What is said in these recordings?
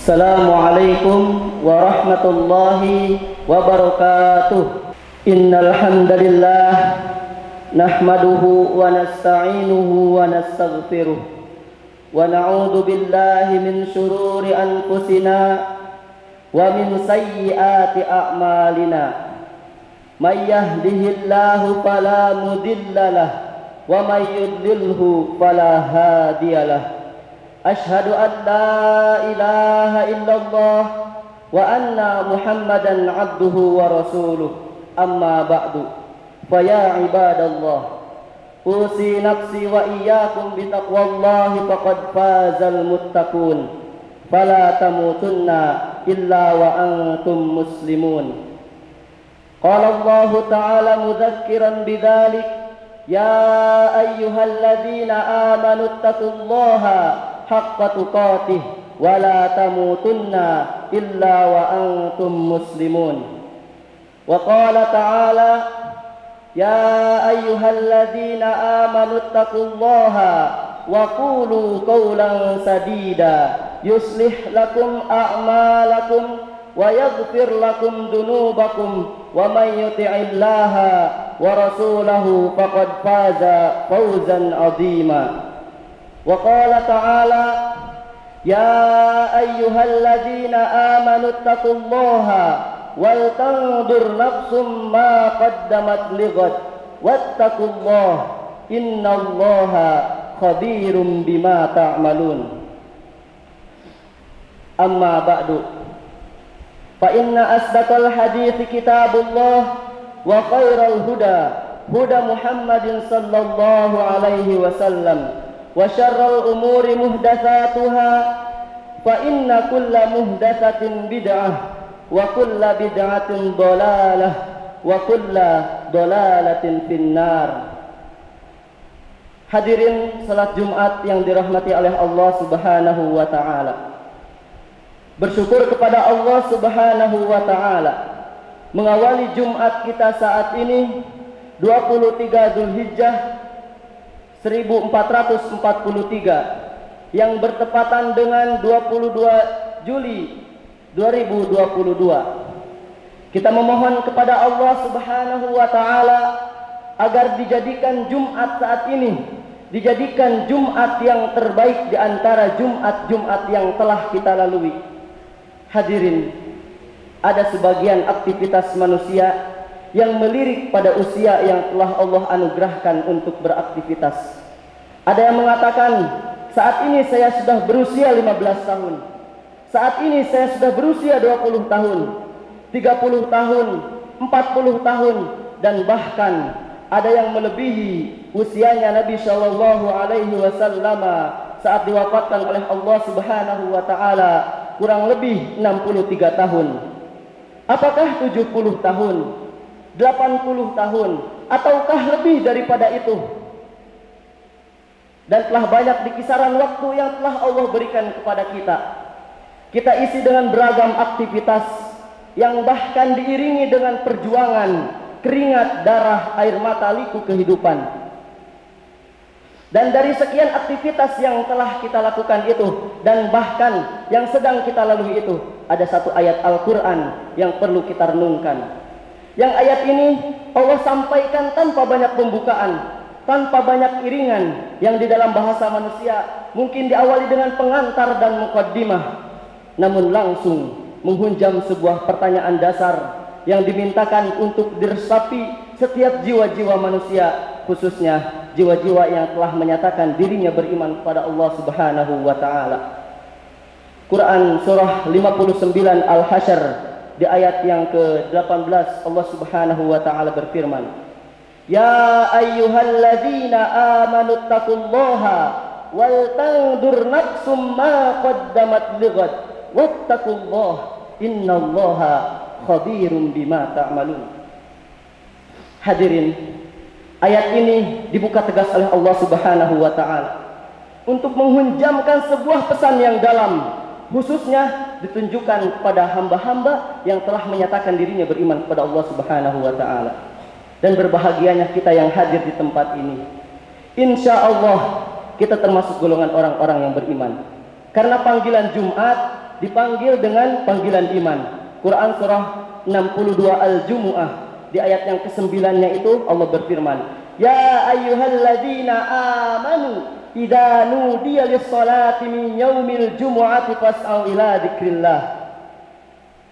Assalamualaikum warahmatullahi wabarakatuh. Innal hamdalillah nahmaduhu wa nasta'inuhu wa nastaghfiruh wa na'udzu billahi min shururi anfusina wa min sayyiati a'malina. May yahdihillahu fala mudhillalah wa may yudlilhu fala hadiyalah. Ashhadu an la ilaha illallah wa anna Muhammadan abduhu wa rasuluh. Amma ba'du. Fa ya ibadallah, usi nafsi wa iyyakum bi taqwallahi faqad fazal muttaqun. Fala tamutunna illa wa antum muslimun. Qala Allah ta'ala mudzakiran bidzalik, ya ayyuhalladzina amanu taqullaha haqqa tuqatih wa la tamutunna illa wa antum muslimun. Wa qala ta'ala ya ayyuhalladzina amanu taqullaha wa qulu qawlan sadida yuslih lakum a'malakum wa yaghfir lakum dunubakum wa may yuti'illaha wa rasulahu faqad faza fawzan 'azima. Wa qala ta'ala ya ayyuhalladzina amanu taqullaha wal tanzur nafsum ma qaddamat lighad wattaqullaha innallaha khabirum bima ta'malun. Amma ba'du, fa inna asdaqal hadithi kitabullah wa khairal huda huda Muhammadin sallallahu alaihi wasallam wa syarrul umuri muhdatsatuha fa inna kulla muhdatsatin bid'ah wa kulla bid'atin dhalalah wa kulla dhalalatin finnar. Hadirin salat Jumat yang dirahmati oleh Allah Subhanahu wa taala. Bersyukur kepada Allah Subhanahu wa taala mengawali Jumat kita saat ini 23 Zulhijjah 1443 yang bertepatan dengan 22 Juli 2022. Kita memohon kepada Allah Subhanahu wa taala agar dijadikan Jumat saat ini dijadikan Jumat yang terbaik di antara Jumat-Jumat yang telah kita lalui. Hadirin, ada sebagian aktivitas manusia yang melirik pada usia yang telah Allah anugerahkan untuk beraktivitas. Ada yang mengatakan, saat ini saya sudah berusia 15 tahun. Saat ini saya sudah berusia 20 tahun, 30 tahun, 40 tahun, dan bahkan ada yang melebihi usianya Nabi Shallallahu Alaihi Wasallam saat diwafatkan oleh Allah Subhanahu Wa Taala kurang lebih 63 tahun. Apakah 70 tahun? 80 tahun ataukah lebih daripada itu? Dan telah banyak di kisaran waktu yang telah Allah berikan kepada kita. Kita isi dengan beragam aktivitas yang bahkan diiringi dengan perjuangan, keringat, darah, air mata, liku kehidupan. Dan dari sekian aktivitas yang telah kita lakukan itu dan bahkan yang sedang kita lalui itu, ada satu ayat Al-Quran yang perlu kita renungkan. Yang ayat ini Allah sampaikan tanpa banyak pembukaan, tanpa banyak iringan yang di dalam bahasa manusia mungkin diawali dengan pengantar dan muqaddimah, namun langsung menghunjam sebuah pertanyaan dasar yang dimintakan untuk diresapi setiap jiwa-jiwa manusia, khususnya jiwa-jiwa yang telah menyatakan dirinya beriman kepada Allah Subhanahu wa taala. Quran surah 59 Al-Hasyr di ayat yang ke-18 Allah Subhanahu wa taala berfirman, ya ayyuhalladzina amanu taqullaha wal tanzur nafsum ma qaddamat lighad wattaqullaha innallaha khabirum bima ta'malun. Hadirin, ayat ini dibuka tegas oleh Allah Subhanahu wa taala untuk menghunjamkan sebuah pesan yang dalam, khususnya ditunjukkan kepada hamba-hamba yang telah menyatakan dirinya beriman kepada Allah Subhanahu wa taala. Dan berbahagianya kita yang hadir di tempat ini. Insya Allah kita termasuk golongan orang-orang yang beriman. Karena panggilan Jumat dipanggil dengan panggilan iman. Quran surah 62 Al-Jumu'ah di ayat yang ke-9-nya itu Allah berfirman, "Ya ayyuhalladzina amanu idza nudiya lis-salati min yaumil jumu'ati fas'au ila dzikrillah."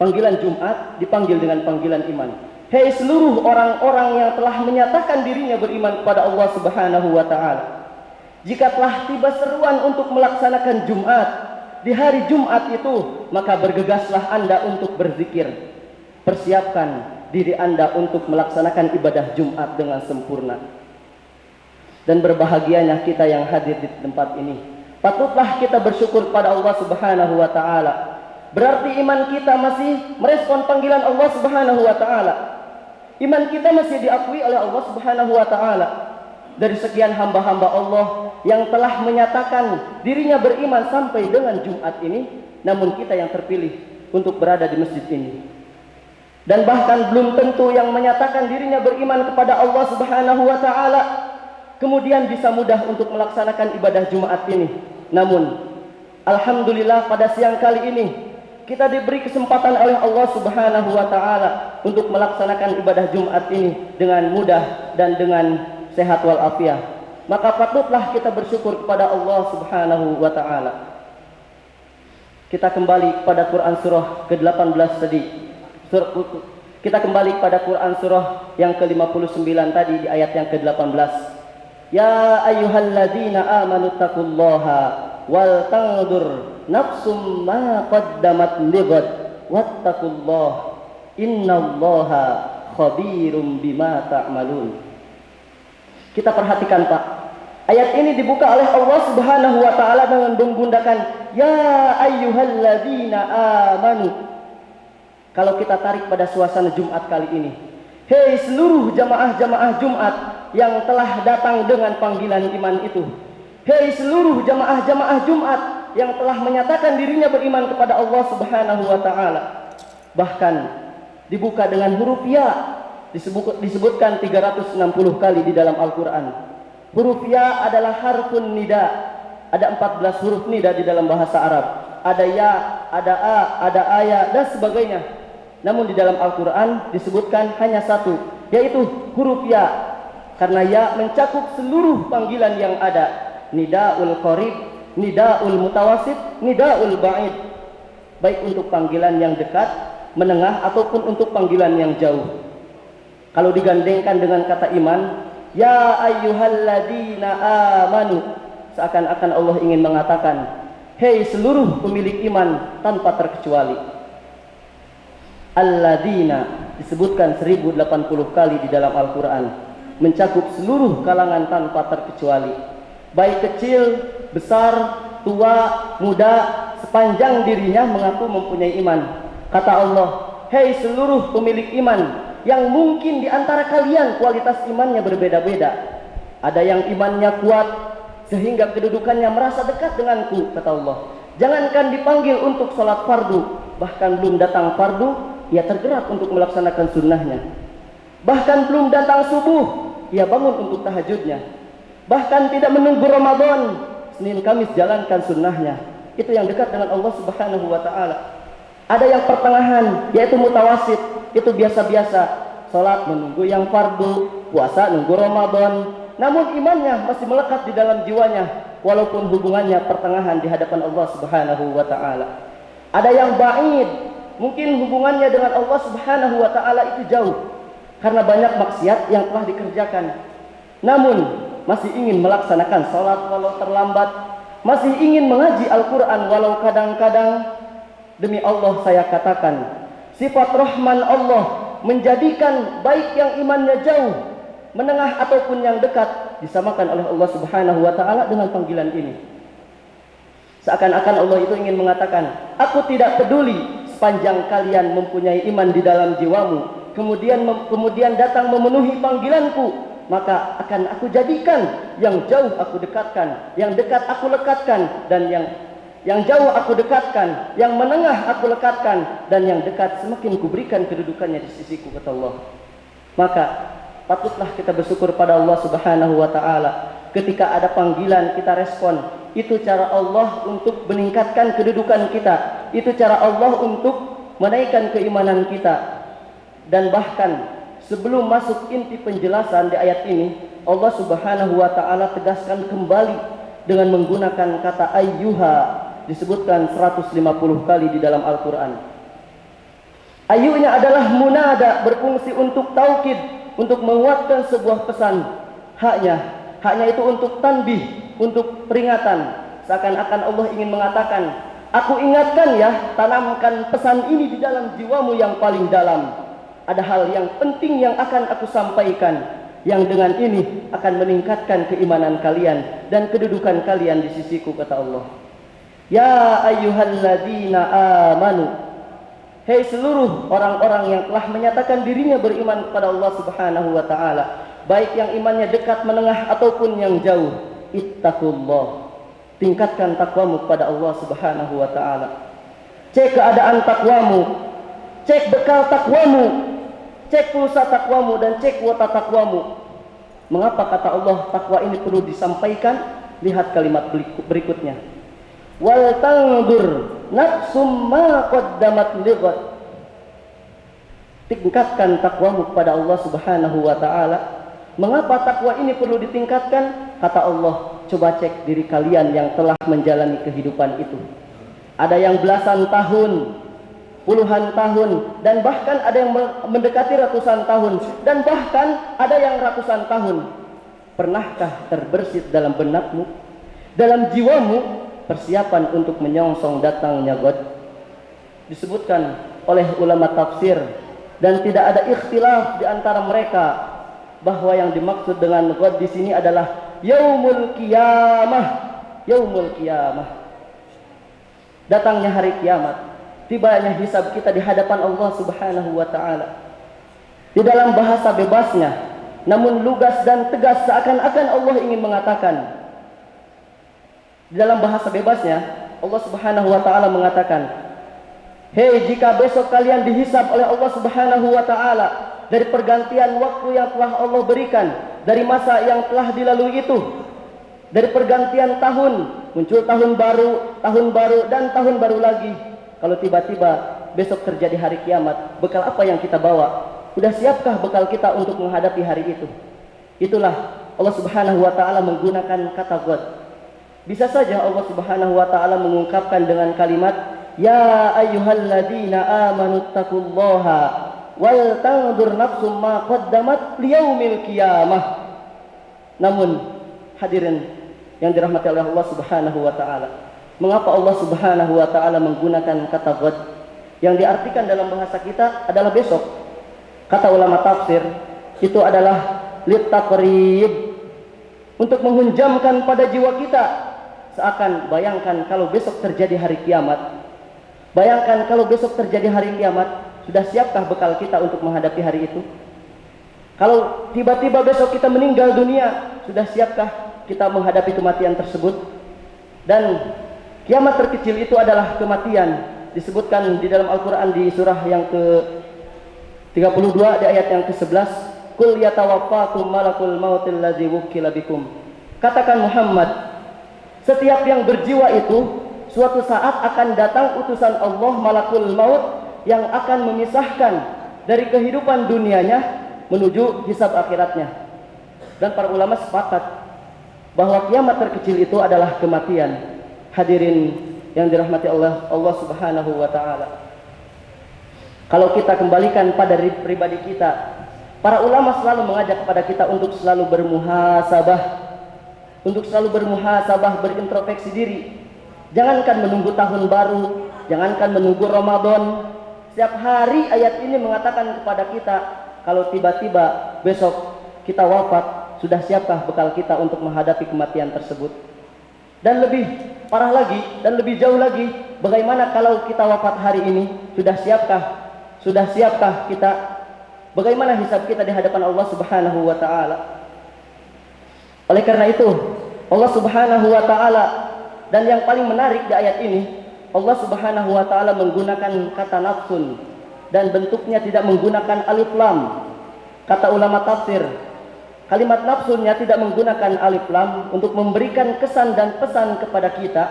Panggilan Jumat dipanggil dengan panggilan iman. Hei seluruh orang-orang yang telah menyatakan dirinya beriman kepada Allah Subhanahu wa taala. Jika telah tiba seruan untuk melaksanakan Jumat di hari Jumat itu, maka bergegaslah Anda untuk berzikir. Persiapkan diri Anda untuk melaksanakan ibadah Jumat dengan sempurna. Dan berbahagianya kita yang hadir di tempat ini. Patutlah kita bersyukur pada Allah Subhanahu wa taala. Berarti iman kita masih merespon panggilan Allah Subhanahu wa taala. Iman kita masih diakui oleh Allah Subhanahu wa taala. Dari sekian hamba-hamba Allah yang telah menyatakan dirinya beriman sampai dengan Jumat ini, namun kita yang terpilih untuk berada di masjid ini. Dan bahkan belum tentu yang menyatakan dirinya beriman kepada Allah Subhanahu wa taala kemudian bisa mudah untuk melaksanakan ibadah Jumat ini. Namun alhamdulillah pada siang kali ini kita diberi kesempatan oleh Allah Subhanahu wa taala untuk melaksanakan ibadah Jumat ini dengan mudah dan dengan sehat walafiat. Maka patutlah kita bersyukur kepada Allah Subhanahu wa taala. Kita kembali kepada Quran surah ke-18 tadi. Kita kembali kepada Quran surah yang ke-59 tadi di ayat yang ke-18. Ya ayyuhalladzina amanu taqullaha wal tanzur nafsum ma qaddamat lighad wattaqullaha innallaha khabirum bima ta'malun. Kita perhatikan Pak, ayat ini dibuka oleh Allah Subhanahu wa taala dengan menggunakan ya ayyuhalladzina amanu. Kalau kita tarik pada suasana Jumat kali ini, hei seluruh jamaah-jamaah Jumat yang telah datang dengan panggilan iman itu, hei seluruh jamaah-jamaah Jumat yang telah menyatakan dirinya beriman kepada Allah Subhanahu wa taala. Bahkan dibuka dengan huruf ya, disebutkan 360 kali di dalam Al-Qur'an. Huruf ya adalah harfun nida. Ada 14 huruf nida di dalam bahasa Arab. Ada ya, ada a, ada aya dan sebagainya. Namun di dalam Al-Qur'an disebutkan hanya satu, yaitu huruf ya. Karena ya mencakup seluruh panggilan yang ada. Nidaul qarib, nidaul mutawasit, nidaul ba'id. Baik untuk panggilan yang dekat, menengah ataupun untuk panggilan yang jauh. Kalau digandengkan dengan kata iman, ya ayyuhalladzina amanu, seakan-akan Allah ingin mengatakan, hei seluruh pemilik iman tanpa terkecuali. Alladzina disebutkan 1080 kali di dalam Al-Quran, mencakup seluruh kalangan tanpa terkecuali, baik kecil, besar, tua, muda, sepanjang dirinya mengaku mempunyai iman. Kata Allah, hei seluruh pemilik iman, yang mungkin di antara kalian kualitas imannya berbeda-beda. Ada yang imannya kuat sehingga kedudukannya merasa dekat denganku, kata Allah. Jangankan dipanggil untuk sholat fardu, bahkan belum datang fardu, ia tergerak untuk melaksanakan sunnahnya. Bahkan belum datang subuh, ia bangun untuk tahajudnya. Bahkan tidak menunggu Ramadan, Senin Kamis jalankan sunnahnya. Itu yang dekat dengan Allah Subhanahu wa taala. Ada yang pertengahan, yaitu mutawasit, itu biasa-biasa, salat menunggu yang fardu, puasa nunggu Ramadan, namun imannya masih melekat di dalam jiwanya walaupun hubungannya pertengahan di hadapan Allah Subhanahu wa taala. Ada yang ba'id, mungkin hubungannya dengan Allah Subhanahu wa taala itu jauh karena banyak maksiat yang telah dikerjakan, namun masih ingin melaksanakan salat walau terlambat, masih ingin mengaji Al-Qur'an walau kadang-kadang. Demi Allah saya katakan, sifat Rahman Allah menjadikan baik yang imannya jauh, menengah ataupun yang dekat disamakan oleh Allah Subhanahu wa taala dengan panggilan ini. Seakan-akan Allah itu ingin mengatakan, aku tidak peduli sepanjang kalian mempunyai iman di dalam jiwamu, kemudian datang memenuhi panggilanku, maka akan aku jadikan yang jauh aku dekatkan, yang dekat aku lekatkan, dan yang jauh aku dekatkan, yang menengah aku lekatkan, dan yang dekat semakin kuberikan kedudukannya di sisiku, kata Allah. Maka patutlah kita bersyukur pada Allah Subhanahu wa taala. Ketika ada panggilan kita respon. Itu cara Allah untuk meningkatkan kedudukan kita itu cara Allah untuk menaikkan keimanan kita. Dan bahkan sebelum masuk inti penjelasan di ayat ini, Allah Subhanahu wa taala tegaskan kembali dengan menggunakan kata ayyuha, disebutkan 150 kali di dalam Al-Qur'an. Ayyunya adalah munada, berfungsi untuk taukid, untuk menguatkan sebuah pesan. Haknya itu untuk tanbih, untuk peringatan. Seakan-akan Allah ingin mengatakan, aku ingatkan ya, tanamkan pesan ini di dalam jiwamu yang paling dalam. Ada hal yang penting yang akan aku sampaikan, yang dengan ini akan meningkatkan keimanan kalian dan kedudukan kalian di sisiku, kata Allah. Ya ayyuhalladzina amanu, hei seluruh orang-orang yang telah menyatakan dirinya beriman kepada Allah Subhanahu wa taala, baik yang imannya dekat, menengah ataupun yang jauh. Ittaqullah, tingkatkan takwamu kepada Allah Subhanahu wa taala. Cek keadaan takwamu, cek bekal takwamu, cek pulsa takwamu, dan cek kuota takwamu. Mengapa kata Allah takwa ini perlu disampaikan? Lihat kalimat berikutnya. Wal tanzur nafsum ma qaddamat lighad. Tingkatkan takwamu kepada Allah Subhanahu wa taala. Mengapa takwa ini perlu ditingkatkan? Kata Allah, coba cek diri kalian yang telah menjalani kehidupan itu. Ada yang belasan tahun, puluhan tahun, dan bahkan ada yang mendekati ratusan tahun, dan bahkan ada yang ratusan tahun. Pernahkah terbersit dalam benakmu, dalam jiwamu, persiapan untuk menyongsong datangnya God? Disebutkan oleh ulama tafsir, dan tidak ada ikhtilaf di antara mereka, bahwa yang dimaksud dengan God di sini adalah yaumul qiyamah. Yaumul qiyamah, datangnya hari kiamat, tibanya hisab kita di hadapan Allah Subhanahu wa taala. Di dalam bahasa bebasnya, namun lugas dan tegas, seakan-akan Allah ingin mengatakan, di dalam bahasa bebasnya Allah Subhanahu wa taala mengatakan, hei, jika besok kalian dihisab oleh Allah Subhanahu wa taala dari pergantian waktu yang telah Allah berikan, dari masa yang telah dilalui itu, dari pergantian tahun, muncul tahun baru dan tahun baru lagi. Kalau tiba-tiba besok terjadi hari kiamat, bekal apa yang kita bawa? Sudah siapkah bekal kita untuk menghadapi hari itu? Itulah Allah Subhanahu wa taala menggunakan kata God. Bisa saja Allah Subhanahu wa taala mengungkapkan dengan kalimat ya ayyuhalladzina amanu taqullaha wal tanzur nafsum ma qaddamat liyaumil qiyamah. Namun hadirin yang dirahmati oleh Allah Subhanahu wa taala, mengapa Allah Subhanahu wa taala menggunakan kata God yang diartikan dalam bahasa kita adalah besok? Kata ulama tafsir, itu adalah litaqrib, untuk menghunjamkan pada jiwa kita. Seakan bayangkan kalau besok terjadi hari kiamat, bayangkan kalau besok terjadi hari kiamat, sudah siapkah bekal kita untuk menghadapi hari itu? Kalau tiba-tiba besok kita meninggal dunia, sudah siapkah kita menghadapi kematian tersebut? Dan kiamat terkecil itu adalah kematian. Disebutkan di dalam Al-Quran di surah yang ke-32 di ayat yang ke-11, Qul yatawaffakum malakul mautil ladzi wukkila bikum. Katakan Muhammad, setiap yang berjiwa itu suatu saat akan datang utusan Allah, malakul maut, yang akan memisahkan dari kehidupan dunianya menuju hisab akhiratnya. Dan para ulama sepakat bahwa kiamat terkecil itu adalah kematian. Hadirin yang dirahmati Allah Subhanahu wa taala, kalau kita kembalikan pada pribadi kita, para ulama selalu mengajak kepada kita untuk selalu bermuhasabah, berintrospeksi diri. Jangankan menunggu tahun baru, jangankan menunggu Ramadan. Setiap hari ayat ini mengatakan kepada kita, kalau tiba-tiba besok kita wafat, sudah siapkah bekal kita untuk menghadapi kematian tersebut? Dan lebih parah lagi dan lebih jauh lagi, bagaimana kalau kita wafat hari ini? Sudah siapkah kita? Bagaimana hisab kita di hadapan Allah Subhanahu wa taala? Oleh karena itu, Allah Subhanahu wa taala, dan yang paling menarik di ayat ini, Allah Subhanahu wa taala menggunakan kata nafsun, dan bentuknya tidak menggunakan alif lam. Kata ulama tafsir, kalimat nafsunnya tidak menggunakan alif lam untuk memberikan kesan dan pesan kepada kita.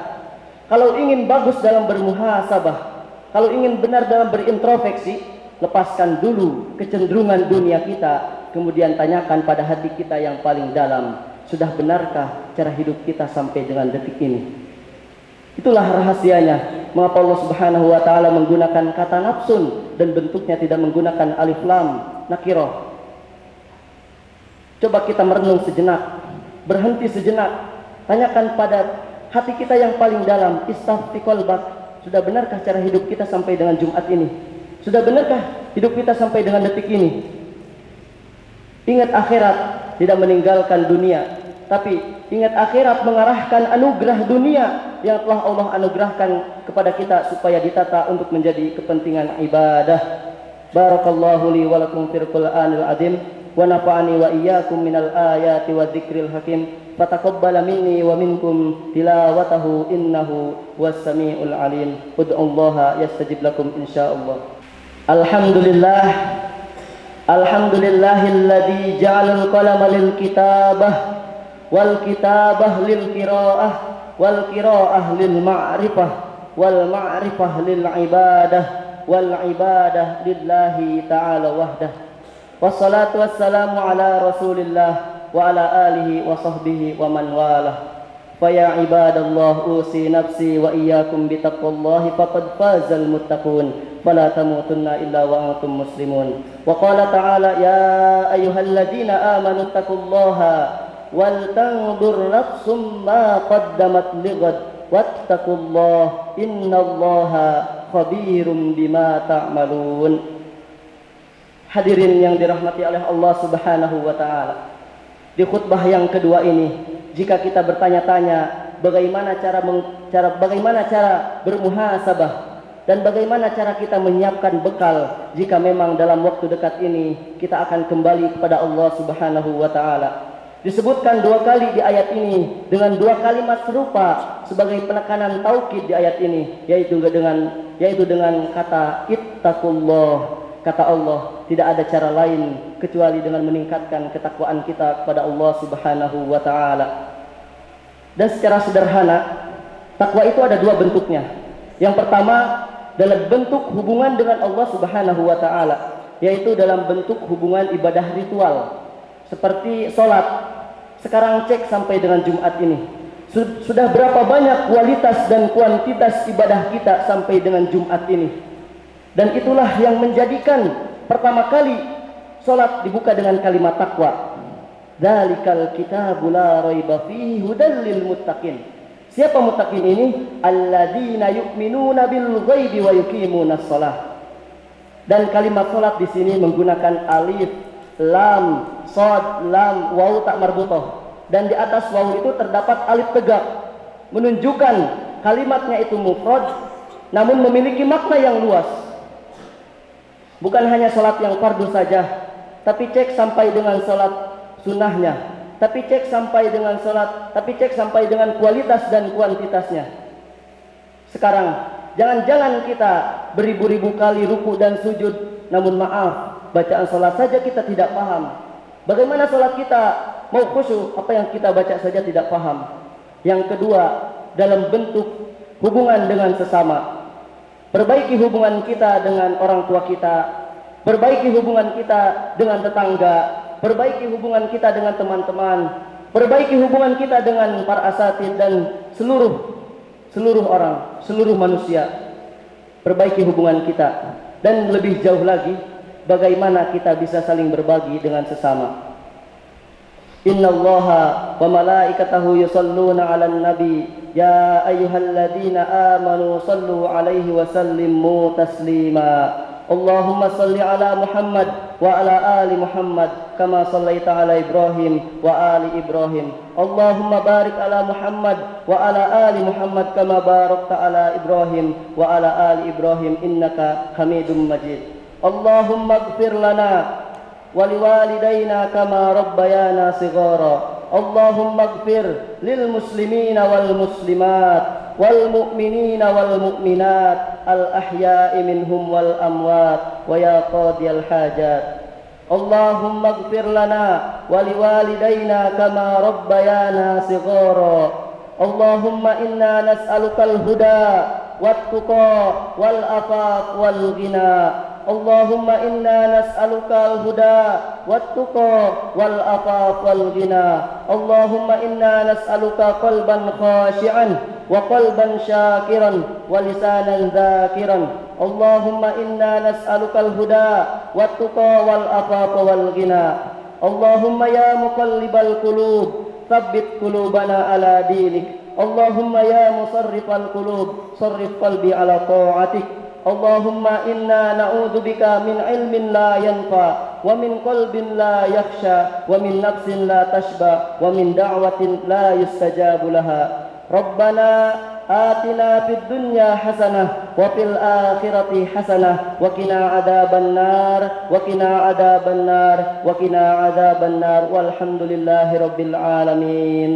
Kalau ingin bagus dalam bermuhasabah, Kalau ingin benar dalam berintrospeksi, lepaskan dulu kecenderungan dunia kita, kemudian tanyakan pada hati kita yang paling dalam, sudah benarkah cara hidup kita sampai dengan detik ini? Itulah rahasianya mengapa Allah Subhanahu wa taala menggunakan kata nafsun dan bentuknya tidak menggunakan alif lam nakirah. Coba kita merenung sejenak, berhenti sejenak, tanyakan pada hati kita yang paling dalam, istafti qalbak, sudah benarkah cara hidup kita sampai dengan Jumat ini? Sudah benarkah hidup kita sampai dengan detik ini? Ingat akhirat, tidak meninggalkan dunia, tapi ingat akhirat mengarahkan anugerah dunia yang telah Allah anugerahkan kepada kita supaya ditata untuk menjadi kepentingan ibadah. Barakallahu li wa lakum fil Qur'anil azim wa nafa'ani wa iyyakum minal ayati wa dzikril hakim. Fataqabbala minni wa minkum tilawatahu innahu was-sami'ul alim. Ud'ullaha yastajib lakum insyaallah. Alhamdulillah, alhamdulillahilladzi ja'alal qalama lil kitabah wal kitabah lil qiraah wal qiraah lil ma'rifah wal ma'rifah lil ibadah wal ibadah lillahi ta'ala wahdah. Wassalatu wassalamu ala Rasulillah wa ala alihi wa sahbihi wa man walah. Faya ibadallah usi nafsi wa iyyakum bitaqwallahi faqad fazal muttaqun. Fala tamutunna illa wa antum muslimun. Wa qala ta'ala ya ayyuhalladzina amanu taqullaha wal tanzur nafsum ma qaddamat lighad wattaqullaha innallaha khabirum bima ta'malun. Hadirin yang dirahmati oleh Allah Subhanahu wa taala. Di khutbah yang kedua ini, jika kita bertanya-tanya bagaimana cara bermuhasabah dan bagaimana cara kita menyiapkan bekal jika memang dalam waktu dekat ini kita akan kembali kepada Allah Subhanahu wa taala. Disebutkan dua kali di ayat ini dengan dua kalimat serupa sebagai penekanan taukid di ayat ini, yaitu dengan kata ittaqullah. Kata Allah, tidak ada cara lain kecuali dengan meningkatkan ketakwaan kita kepada Allah Subhanahu wa taala. Dan secara sederhana, takwa itu ada dua bentuknya. Yang pertama dalam bentuk hubungan dengan Allah Subhanahu wa taala, yaitu dalam bentuk hubungan ibadah ritual seperti sholat. Sekarang cek sampai dengan Jumat ini, sudah berapa banyak kualitas dan kuantitas ibadah kita sampai dengan Jumat ini. Dan itulah yang menjadikan pertama kali sholat dibuka dengan kalimat takwa. Dzalikal kitabu la raiba fihi hudal lil muttaqin. Siapa muttaqin ini? Alladzina yu'minuna bil ghaibi wa yuqimunas shalah. Dan kalimat sholat di sini menggunakan alif, lam, shad, lam, waw tak marbutah. Dan di atas waw itu terdapat alif tegak, menunjukkan kalimatnya itu mufrad namun memiliki makna yang luas. Bukan hanya sholat yang fardu saja, tapi cek sampai dengan sholat sunnahnya, tapi cek sampai dengan kualitas dan kuantitasnya. Sekarang jangan-jangan kita beribu-ribu kali ruku dan sujud, namun maaf, bacaan sholat saja kita tidak paham. Bagaimana sholat kita mau khusyuk, apa yang kita baca saja tidak paham. Yang kedua, dalam bentuk hubungan dengan sesama. Perbaiki hubungan kita dengan orang tua kita, perbaiki hubungan kita dengan tetangga, perbaiki hubungan kita dengan teman-teman, perbaiki hubungan kita dengan para asatidz dan seluruh orang, seluruh manusia. Perbaiki hubungan kita, dan lebih jauh lagi bagaimana kita bisa saling berbagi dengan sesama. Innallaha wa malaikatahu yusalluna 'alan nabi ya ayyuhalladzina amanu sallu 'alaihi wa sallimu taslima. Allahumma salli 'ala Muhammad wa 'ala ali Muhammad kama shallaita 'ala Ibrahim wa ali Ibrahim. Allahumma barik 'ala Muhammad wa 'ala ali Muhammad kama barakta 'ala Ibrahim wa 'ala ali Ibrahim innaka Hamidum Majid. Allahumma ighfir lana waliwalidayna kama rabbayana shighara. Allahumma ighfir lil muslimina wal muslimat wal mu'minina wal mu'minat al ahya'i minhum wal amwat wa ya qadiyal hajat. Allahumma ighfir lana waliwalidayna kama rabbayana shighara. Allahumma inna nas'alukal huda والتقى والعفاف والغنى. اللهم إنا نسألك الهدى والتقى والعفاف والغنى. اللهم إنا نسألك قلبا خاشعا وقلبا شاكرا ولسانا ذاكرا. اللهم إنا نسألك الهدى والتقى والعفاف والغنى. اللهم يا مقلب القلوب ثبت قلوبنا على دينك. اللهم يا مصرف القلوب صرف قلبي على طاعتك. اللهم إنا نعوذ بك من علم لا ينفع ومن قلب لا يخشى ومن نفس لا تشبع ومن دعوة لا يستجاب لها. ربنا آتنا في الدنيا حسنة وفي الآخرة حسنة وقنا عذاب النار وقنا عذاب النار وقنا عذاب النار والحمد لله رب العالمين.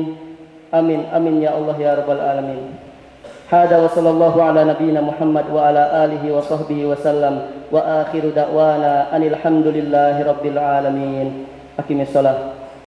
آمين آمين يا الله يا رب العالمين. هذا وصلى الله على نبينا محمد وعلى آله وصحبه وسلم وآخر دعوانا أن الحمد لله رب العالمين. أقم الصلاة.